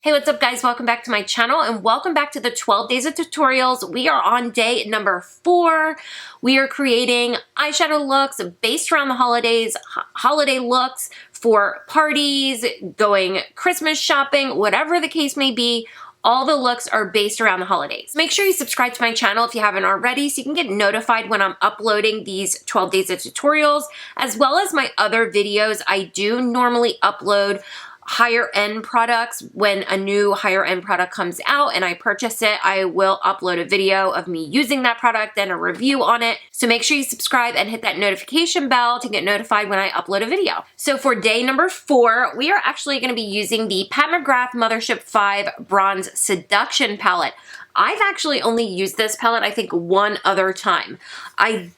Hey, what's up guys? Welcome back to my channel and welcome back to the 12 days of tutorials. We are on day number 4. We are creating eyeshadow looks based around the holidays, holiday looks for parties, going Christmas shopping, whatever the case may be. All the looks are based around the holidays. Make sure you subscribe to my channel if you haven't already so you can get notified when I'm uploading these 12 days of tutorials, as well as my other videos. I do normally upload higher end products. When a new higher end product comes out and I purchase it, I will upload a video of me using that product and a review on it. So make sure you subscribe and hit that notification bell to get notified when I upload a video. So for day number 4, we are actually going to be using the Mcgrath Mothership 5 Bronze Seduction palette. I've actually only used this palette, I think, one other time. I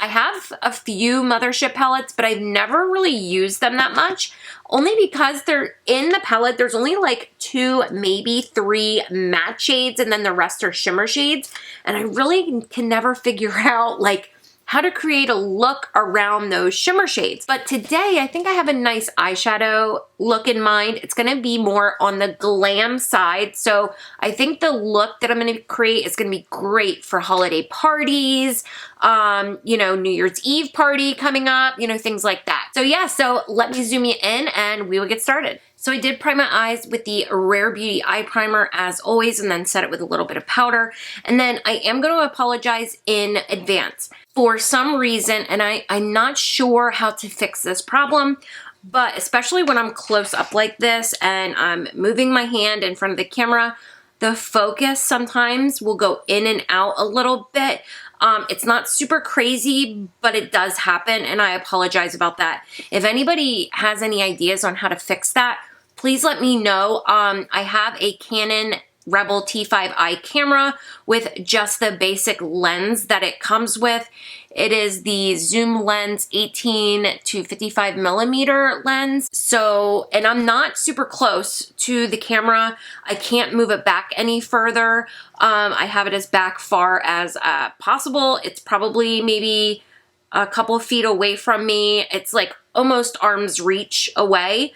have a few Mothership palettes, but I've never really used them that much, only because they're in the palette, there's only like 2, maybe 3 matte shades, and then the rest are shimmer shades, and I really can never figure out like how to create a look around those shimmer shades. But today, I think I have a nice eyeshadow look in mind. It's gonna be more on the glam side. So I think the look that I'm gonna create is gonna be great for holiday parties, you know, New Year's Eve party coming up, you know, things like that. So yeah, so let me zoom you in and we will get started. So I did prime my eyes with the Rare Beauty eye primer as always, and then set it with a little bit of powder. And then I am going to apologize in advance. For some reason, and I'm not sure how to fix this problem, but especially when I'm close up like this and I'm moving my hand in front of the camera, the focus sometimes will go in and out a little bit. It's not super crazy, but it does happen, and I apologize about that. If anybody has any ideas on how to fix that, please let me know. I have a Canon Rebel T5i camera with just the basic lens that it comes with. It is the zoom lens 18 to 55 millimeter lens. So, and I'm not super close to the camera. I can't move it back any further. I have it as back far as possible. It's probably maybe a couple feet away from me. It's like almost arm's reach away.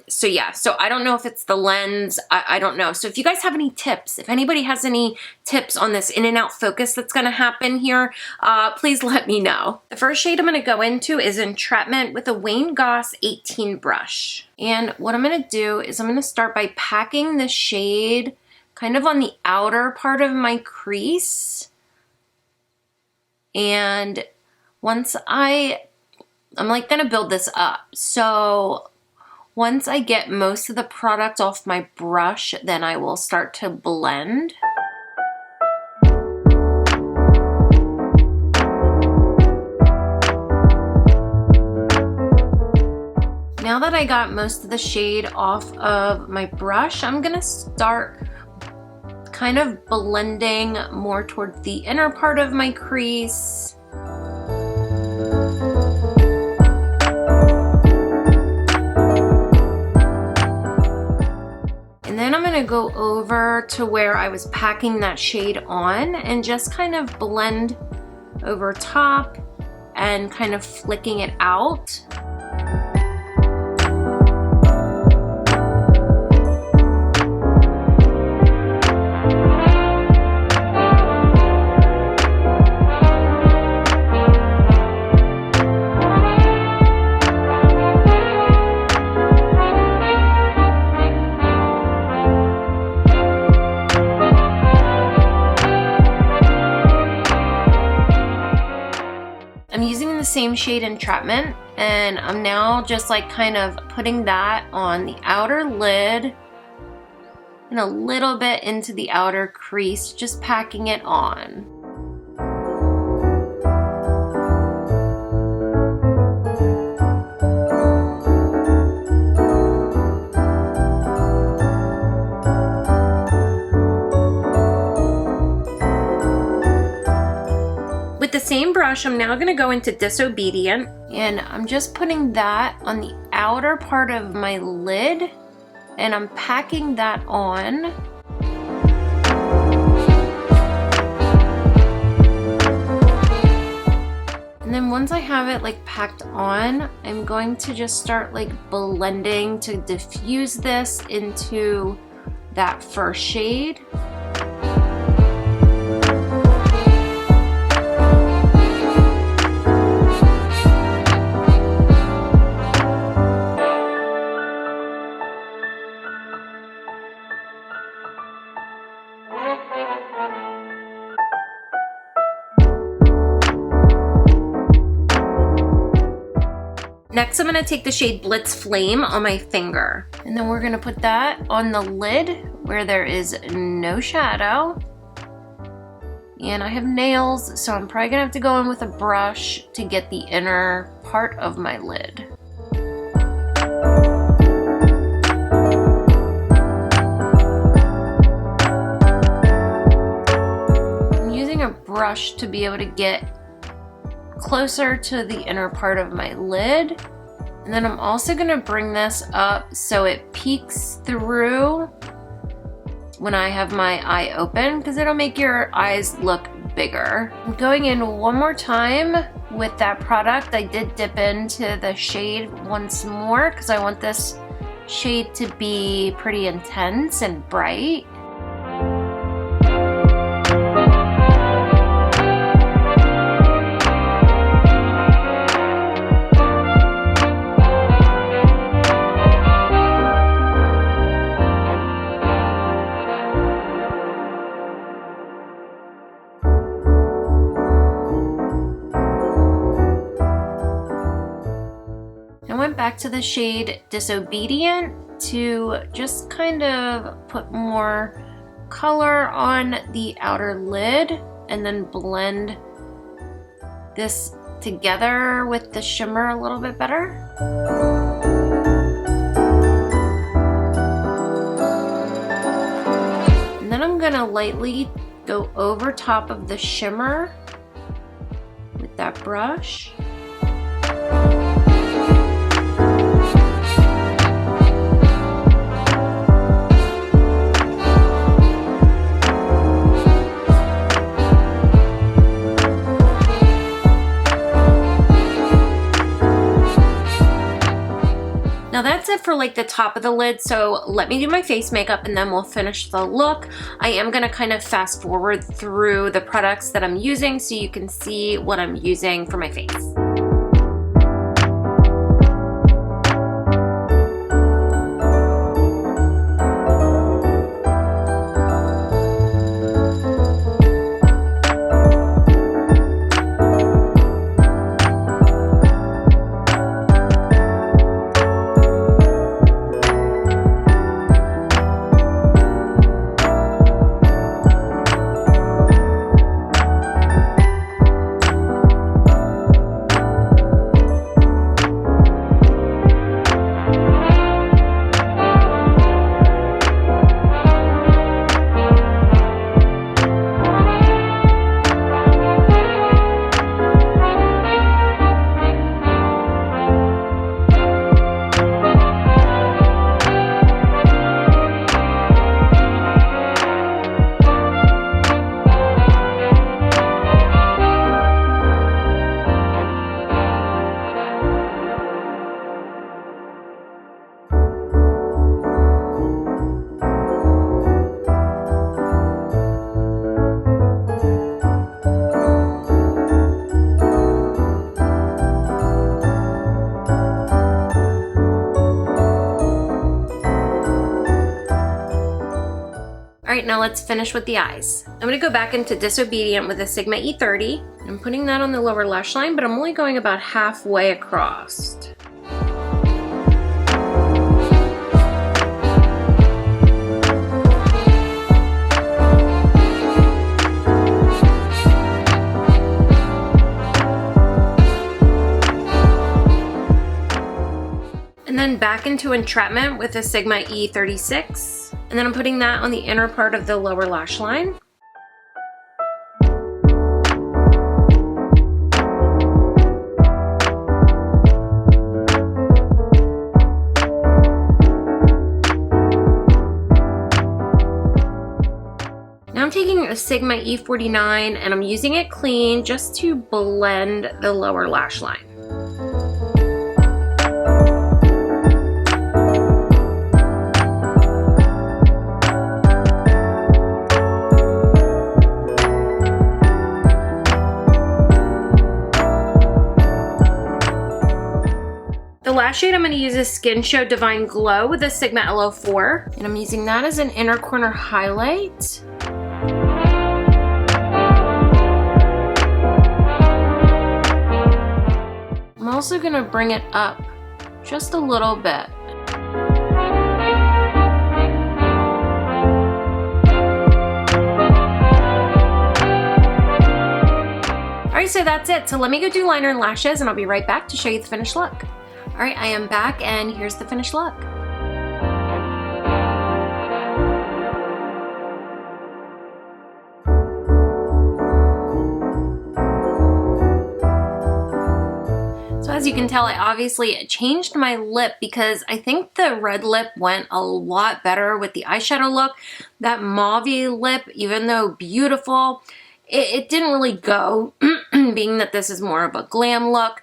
So yeah, so I don't know if it's the lens, I don't know. So if you guys have any tips, if anybody has any tips on this in and out focus that's gonna happen here, please let me know. The first shade I'm gonna go into is Entrapment with a Wayne Goss 18 brush. And what I'm gonna do is I'm gonna start by packing the shade kind of on the outer part of my crease. And once I'm like gonna build this up. So once I get most of the product off my brush, then I will start to blend. Now that I got most of the shade off of my brush, I'm gonna start kind of blending more towards the inner part of my crease. And then I'm gonna go over to where I was packing that shade on and just kind of blend over top and kind of flicking it out. I'm using the same shade Entrapment, and I'm now just like kind of putting that on the outer lid and a little bit into the outer crease, just packing it on. With the same brush, I'm now going to go into Disobedient, and I'm just putting that on the outer part of my lid, and I'm packing that on. And then once I have it like packed on, I'm going to just start like blending to diffuse this into that first shade. Next, I'm gonna take the shade Blitz Flame on my finger. And then we're gonna put that on the lid where there is no shadow. And I have nails, so I'm probably gonna have to go in with a brush to get the inner part of my lid. I'm using a brush to be able to get closer to the inner part of my lid. And then I'm also gonna bring this up so it peeks through when I have my eye open, because it'll make your eyes look bigger. I'm going in one more time with that product. I did dip into the shade once more because I want this shade to be pretty intense and bright. Back to the shade Disobedient to just kind of put more color on the outer lid and then blend this together with the shimmer a little bit better. And then I'm gonna lightly go over top of the shimmer with that brush. Now that's it for like the top of the lid, so let me do my face makeup and then we'll finish the look. I am gonna kind of fast forward through the products that I'm using so you can see what I'm using for my face. Alright, now let's finish with the eyes. I'm going to go back into Disobedient with a Sigma E30. I'm putting that on the lower lash line, but I'm only going about halfway across. And then back into Entrapment with a Sigma E36. And then I'm putting that on the inner part of the lower lash line. Now I'm taking a Sigma E49 and I'm using it clean just to blend the lower lash line. The last shade I'm going to use is Skin Show Divine Glow with the Sigma LO4. And I'm using that as an inner corner highlight. I'm also going to bring it up just a little bit. Alright, so that's it. So let me go do liner and lashes and I'll be right back to show you the finished look. All right, I am back and here's the finished look. So as you can tell, I obviously changed my lip because I think the red lip went a lot better with the eyeshadow look. That mauve lip, even though beautiful, it didn't really go, being that this is more of a glam look.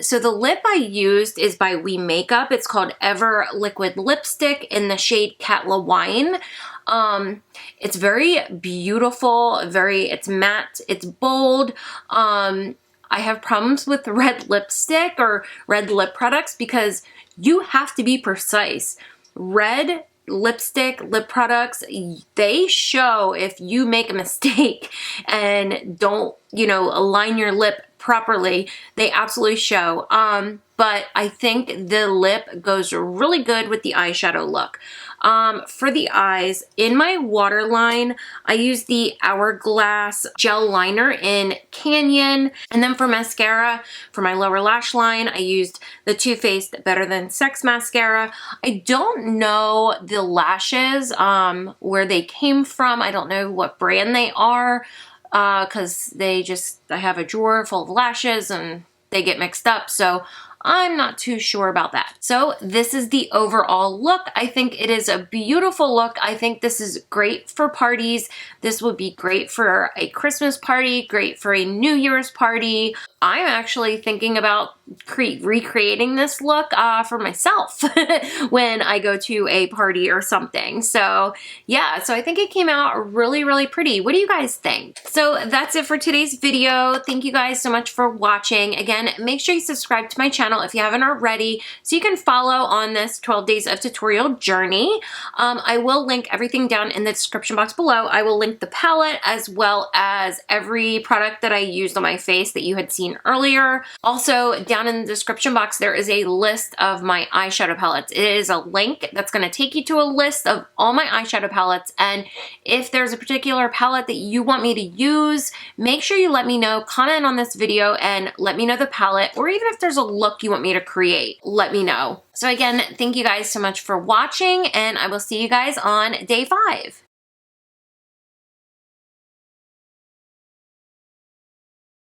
So the lip I used is by We Makeup. It's called Ever Liquid Lipstick in the shade Katla Wine. It's very beautiful, it's matte, it's bold. I have problems with red lipstick or red lip products because you have to be precise. Red lipstick, lip products, they show if you make a mistake and don't, align your lip properly. They absolutely show. But I think the lip goes really good with the eyeshadow look. For the eyes, in my waterline, I use the Hourglass gel liner in Canyon. And then for mascara, for my lower lash line, I used the Too Faced Better Than Sex mascara. I don't know the lashes, where they came from. I don't know what brand they are, because I have a drawer full of lashes and they get mixed up. So I'm not too sure about that. So this is the overall look. I think it is a beautiful look. I think this is great for parties. This would be great for a Christmas party, great for a New Year's party. I'm actually thinking about recreating this look for myself when I go to a party or something. So yeah, so I think it came out really, really pretty. What do you guys think? So that's it for today's video. Thank you guys so much for watching. Again, make sure you subscribe to my channel if you haven't already so you can follow on this 12 days of tutorial journey. I will link everything down in the description box below. I will link the palette as well as every product that I used on my face that you had seen earlier. Also, down in the description box, there is a list of my eyeshadow palettes. It is a link that's going to take you to a list of all my eyeshadow palettes. And if there's a particular palette that you want me to use, make sure you let me know. Comment on this video and let me know the palette, or even if there's a look you want me to create, let me know. So again, thank you guys so much for watching, and I will see you guys on day 5.